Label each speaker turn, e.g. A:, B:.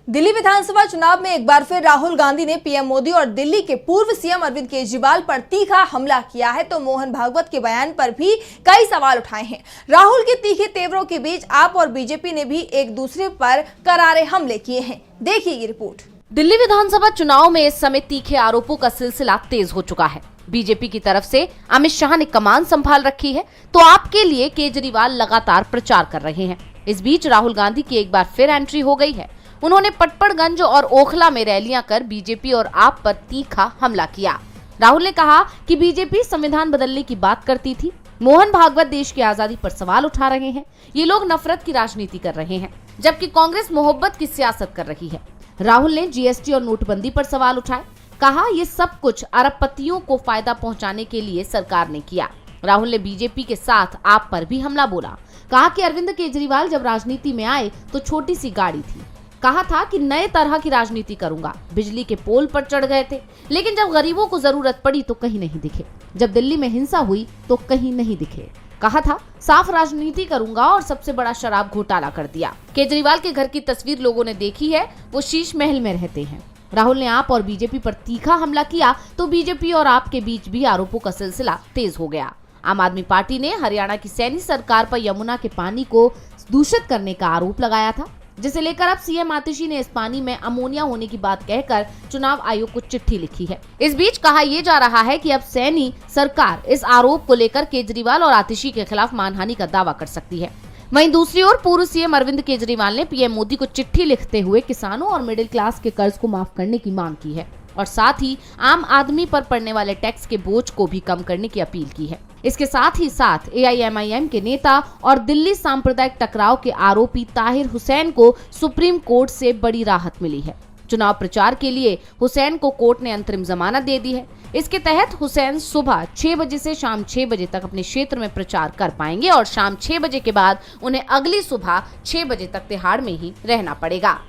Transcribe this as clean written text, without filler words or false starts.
A: दिल्ली विधानसभा चुनाव में एक बार फिर राहुल गांधी ने पीएम मोदी और दिल्ली के पूर्व सीएम अरविंद केजरीवाल पर तीखा हमला किया है, तो मोहन भागवत के बयान पर भी कई सवाल उठाए हैं। राहुल के तीखे तेवरों के बीच आप और बीजेपी ने भी एक दूसरे पर करारे हमले किए हैं। देखिए ये रिपोर्ट।
B: दिल्ली विधानसभा चुनाव में इस समय तीखे आरोपों का सिलसिला तेज हो चुका है। बीजेपी की तरफ से अमित शाह ने कमान संभाल रखी है, तो आपके लिए केजरीवाल लगातार प्रचार कर रहे हैं। इस बीच राहुल गांधी की एक बार फिर एंट्री हो गई है। उन्होंने पटपड़गंज और ओखला में रैलियां कर बीजेपी और आप पर तीखा हमला किया। राहुल ने कहा कि बीजेपी संविधान बदलने की बात करती थी। मोहन भागवत देश की आजादी पर सवाल उठा रहे हैं। ये लोग नफरत की राजनीति कर रहे हैं, जबकि कांग्रेस मोहब्बत की सियासत कर रही है। राहुल ने जीएसटी और नोटबंदी पर सवाल उठाए। कहा ये सब कुछ अरबपतियों को फायदा पहुंचाने के लिए सरकार ने किया। राहुल ने बीजेपी के साथ आप पर भी हमला बोला। कहा कि अरविंद केजरीवाल जब राजनीति में आए तो छोटी सी गाड़ी थी। कहा था कि नए तरह की राजनीति करूंगा। बिजली के पोल पर चढ़ गए थे, लेकिन जब गरीबों को जरूरत पड़ी तो कहीं नहीं दिखे। जब दिल्ली में हिंसा हुई तो कहीं नहीं दिखे। कहा था साफ राजनीति करूंगा और सबसे बड़ा शराब घोटाला कर दिया। केजरीवाल के घर की तस्वीर लोगों ने देखी है, वो शीश महल में रहते हैं। राहुल ने आप और बीजेपी पर तीखा हमला किया, तो बीजेपी और आप के बीच भी आरोपों का सिलसिला तेज हो गया। आम आदमी पार्टी ने हरियाणा की सैनी सरकार पर यमुना के पानी को दूषित करने का आरोप लगाया था, जिसे लेकर अब सीएम आतिशी ने इस पानी में अमोनिया होने की बात कहकर चुनाव आयोग को चिट्ठी लिखी है। इस बीच कहा यह जा रहा है कि अब सैनी सरकार इस आरोप को लेकर केजरीवाल और आतिशी के खिलाफ मानहानि का दावा कर सकती है। वहीं दूसरी ओर पूर्व सीएम अरविंद केजरीवाल ने पीएम मोदी को चिट्ठी लिखते हुए किसानों और मिडिल क्लास के कर्ज को माफ करने की मांग की है और साथ ही आम आदमी पर पड़ने वाले टैक्स के बोझ को भी कम करने की अपील की है। इसके साथ ही साथ एआईएमआईएम के नेता और दिल्ली सांप्रदायिक टकराव के आरोपी ताहिर हुसैन को सुप्रीम कोर्ट से बड़ी राहत मिली है। चुनाव प्रचार के लिए हुसैन को कोर्ट ने अंतरिम जमानत दे दी है। इसके तहत हुसैन सुबह 6 बजे से शाम 6 बजे तक अपने क्षेत्र में प्रचार कर पाएंगे और शाम 6 बजे के बाद उन्हें अगली सुबह 6 बजे तक तिहाड़ में ही रहना पड़ेगा।